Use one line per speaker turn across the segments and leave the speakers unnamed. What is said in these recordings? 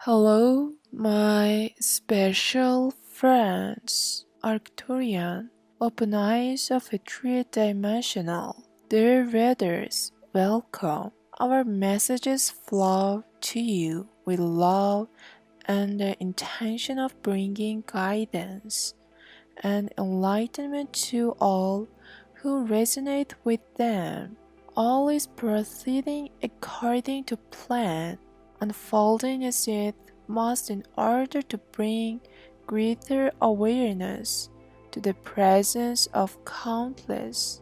Hello, my special friends, Arcturian, open eyes of a three-dimensional. Dear readers, welcome. Our messages flow to you with love and the intention of bringing guidance and enlightenment to all who resonate with them. All is proceeding according to plan, unfolding as it must in order to bring greater awareness to the presence of countless,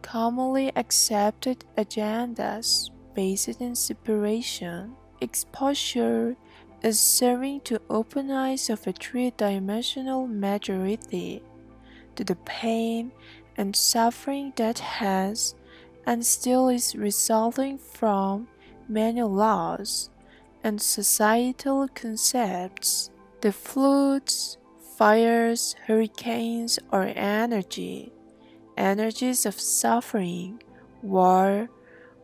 commonly accepted agendas based in separation. Exposure is serving to open eyes of a three-dimensional majority to the pain and suffering that has and still is resulting from many laws and societal concepts. The floods, fires, hurricanes, or energies of suffering, war,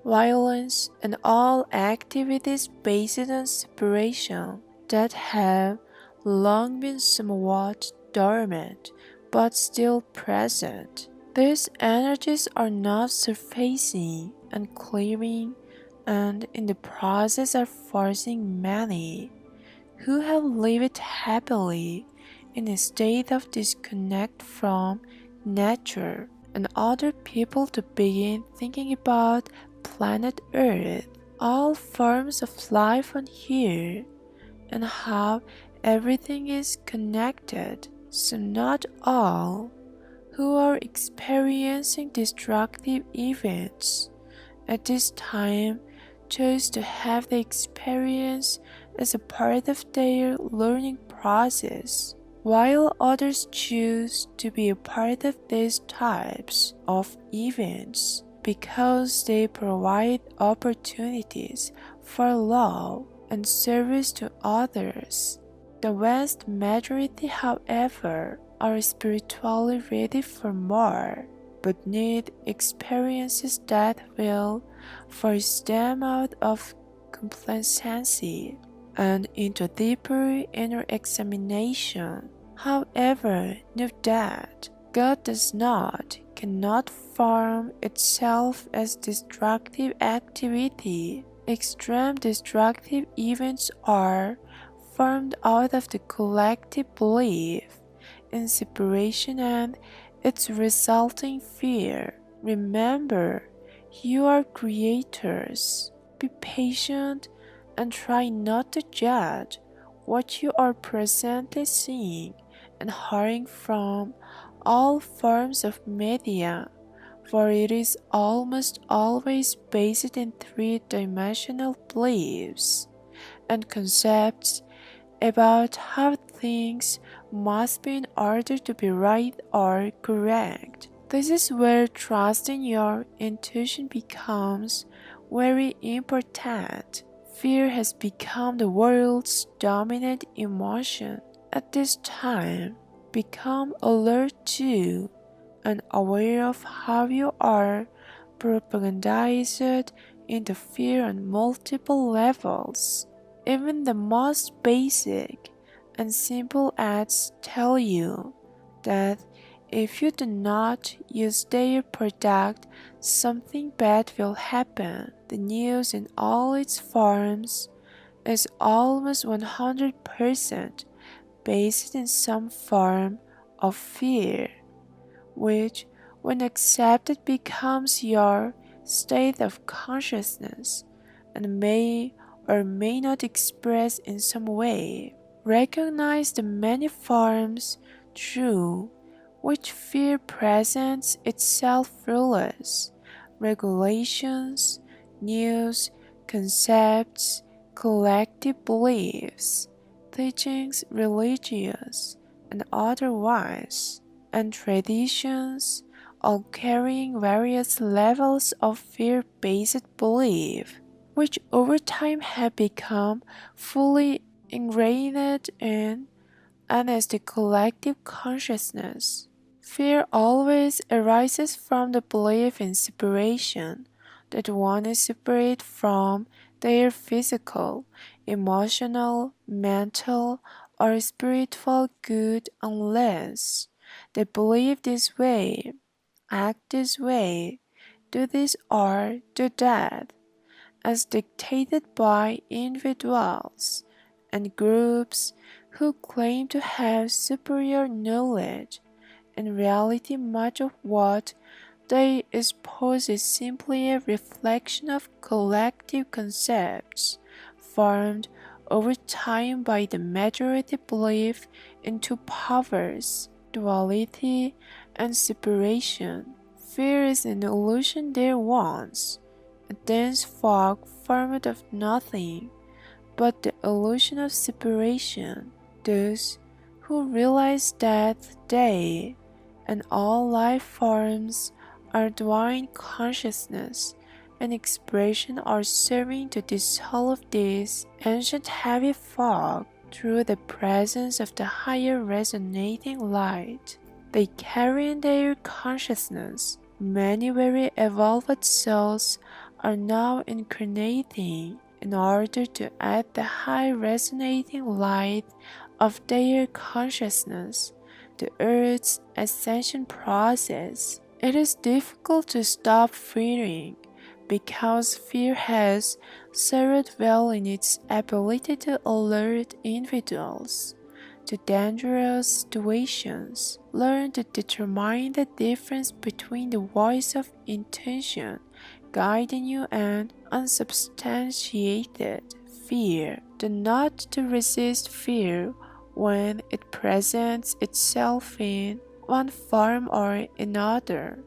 violence, and all activities based on separation that have long been somewhat dormant but still present. These energies are not surfacing and clearing, and in the process are forcing many who have lived happily in a state of disconnect from nature and other people to begin thinking about planet Earth, all forms of life on here, and how everything is connected. So not all who are experiencing destructive events at this time chose to have the experience as a part of their learning process, while others choose to be a part of these types of events because they provide opportunities for love and service to others. The vast majority, however, are spiritually ready for more, but need experiences that will force them out of complacency and into deeper inner examination. However, note that God cannot form itself as destructive activity. Extreme destructive events are formed out of the collective belief in separation and its resulting fear. Remember, you are creators. Be patient and try not to judge what you are presently seeing and hearing from all forms of media, for it is almost always based in three-dimensional beliefs and concepts about how things must be in order to be right or correct. This is where trusting your intuition becomes very important. Fear has become the world's dominant emotion at this time. Become alert to and aware of how you are propagandized into fear on multiple levels. Even the most basic and simple ads tell you that if you do not use their product, something bad will happen. The news in all its forms is almost 100% based in some form of fear, which, when accepted, becomes your state of consciousness and may or may not express in some way. Recognize the many forms through which fear presents itself: rules, regulations, news, concepts, collective beliefs, teachings, religious and otherwise, and traditions, all carrying various levels of fear-based belief, which over time have become fully ingrained in and as the collective consciousness. Fear always arises from the belief in separation, that one is separate from their physical, emotional, mental, or spiritual good unless they believe this way, act this way, do this or do that, as dictated by individuals and groups who claim to have superior knowledge. In reality, much of what they espouse is simply a reflection of collective concepts formed over time by the majority belief in two powers, duality and separation. Fear is an illusion there once, a dense fog formed of nothing but the illusion of separation. Those who realize that they and all life forms are divine consciousness and expression are serving to dissolve this ancient heavy fog through the presence of the higher resonating light. They carry in their consciousness many very evolved souls are now incarnating in order to add the high resonating light of their consciousness to Earth's ascension process. It is difficult to stop fearing because fear has served well in its ability to alert individuals to dangerous situations, learn to determine the difference between the voice of intention guiding you and unsubstantiated fear. Do not to resist fear when it presents itself in one form or another,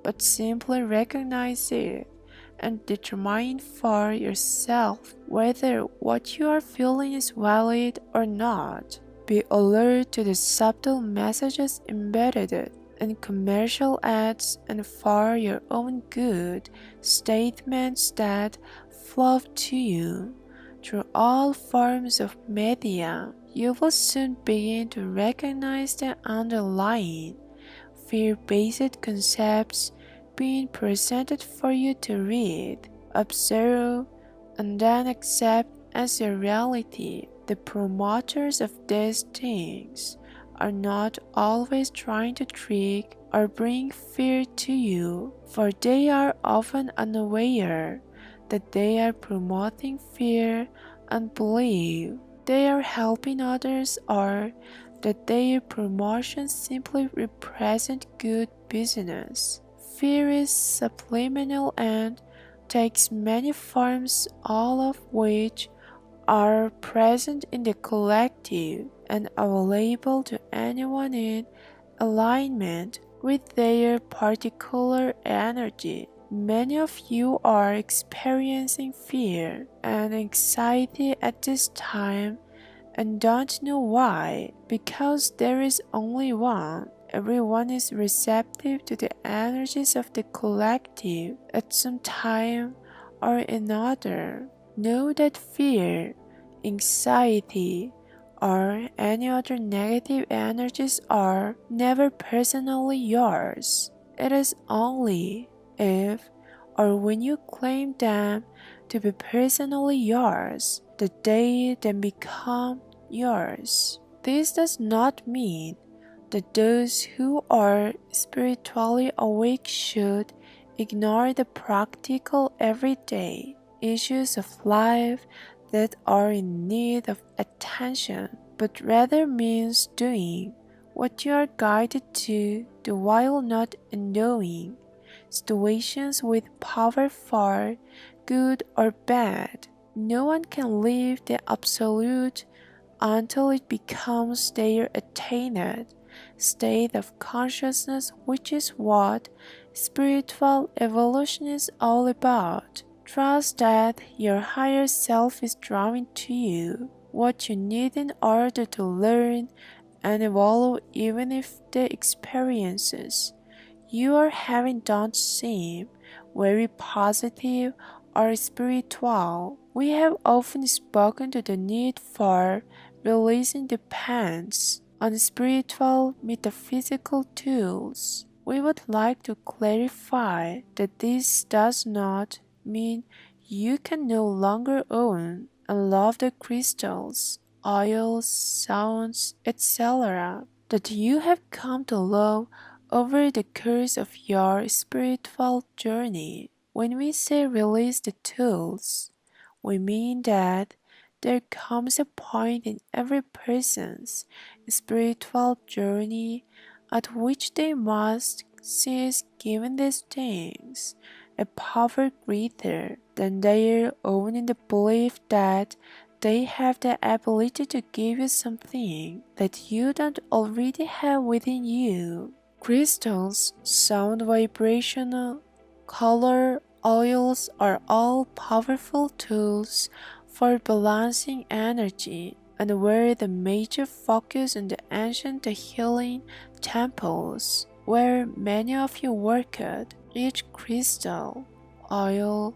but simply recognize it and determine for yourself whether what you are feeling is valid or not. Be alert to the subtle messages embedded in commercial ads and for your own good statements that flow to you through all forms of media. You will soon begin to recognize the underlying fear-based concepts being presented for you to read, observe, and then accept as your reality. The promoters of these things are not always trying to trick or bring fear to you, for they are often unaware that they are promoting fear and believe they are helping others or that their promotions simply represent good business. Fear is subliminal and takes many forms, all of which are present in the collective and available to anyone in alignment with their particular energy. Many of you are experiencing fear and anxiety at this time and don't know why, because there is only one. Everyone is receptive to the energies of the collective at some time or another. Know that fear, anxiety, or any other negative energies are never personally yours. It is only if or when you claim them to be personally yours that they then become yours. This does not mean that those who are spiritually awake should ignore the practical everyday issues of life that are in need of attention, but rather means doing what you are guided to do while not endowing situations with power for good or bad. No one can live the absolute until it becomes their attained state of consciousness, which is what spiritual evolution is all about. Trust that your higher self is drawing to you what you need in order to learn and evolve, even if the experiences you are having don't seem very positive or spiritual. We have often spoken to the need for releasing depends on spiritual metaphysical tools. We would like to clarify that this does not mean you can no longer own and love the crystals, oils, sounds, etc. that you have come to love over the course of your spiritual journey. When we say release the tools, we mean that there comes a point in every person's spiritual journey at which they must cease giving these things a power greater than their own in the belief that they have the ability to give you something that you don't already have within you. Crystals, sound, vibrational, color, oils are all powerful tools for balancing energy and were the major focus in the ancient healing temples where many of you worked. Each crystal, oil,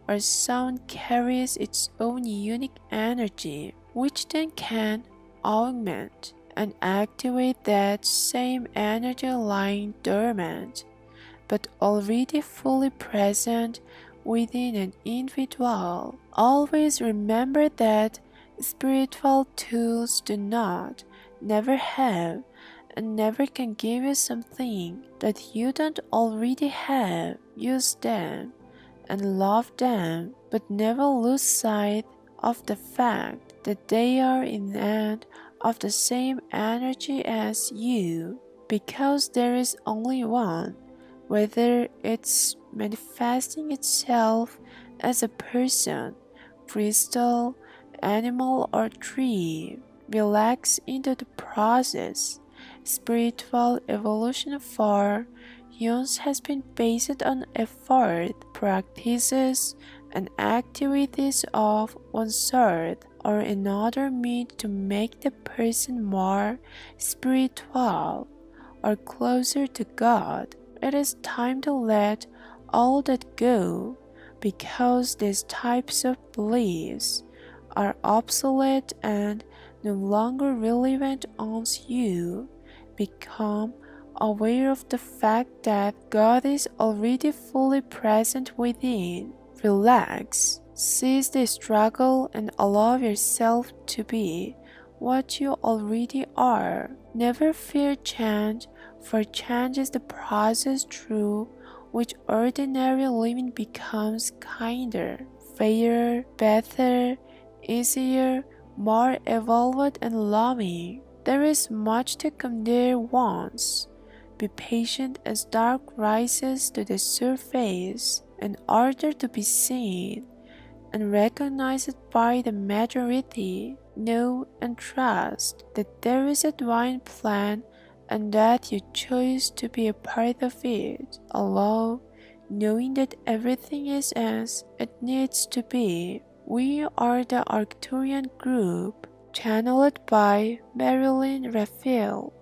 or sound carries its own unique energy, which then can augment and activate that same energy lying dormant, but already fully present within an individual. Always remember that spiritual tools do not, never have, and never can give you something that you don't already have. Use them and love them, but never lose sight of the fact that they are in and of the same energy as you, because there is only one, whether it's manifesting itself as a person, crystal, animal, or tree. Relax into the process. Spiritual evolution for humans has been based on effort, practices, and activities of one sort or another meant to make the person more spiritual or closer to God. It is time to let all that go, because these types of beliefs are obsolete and no longer relevant once you become aware of the fact that God is already fully present within. Relax, cease the struggle, and allow yourself to be what you already are. Never fear change, for change is the process through which ordinary living becomes kinder, fairer, better, easier, more evolved and loving. There is much to come there once. Be patient as dark rises to the surface in order to be seen and recognized by the majority. Know and trust that there is a divine plan and that you choose to be a part of it. Allow, knowing that everything is as it needs to be. We are the Arcturian group, channeled by Marilyn Raphael.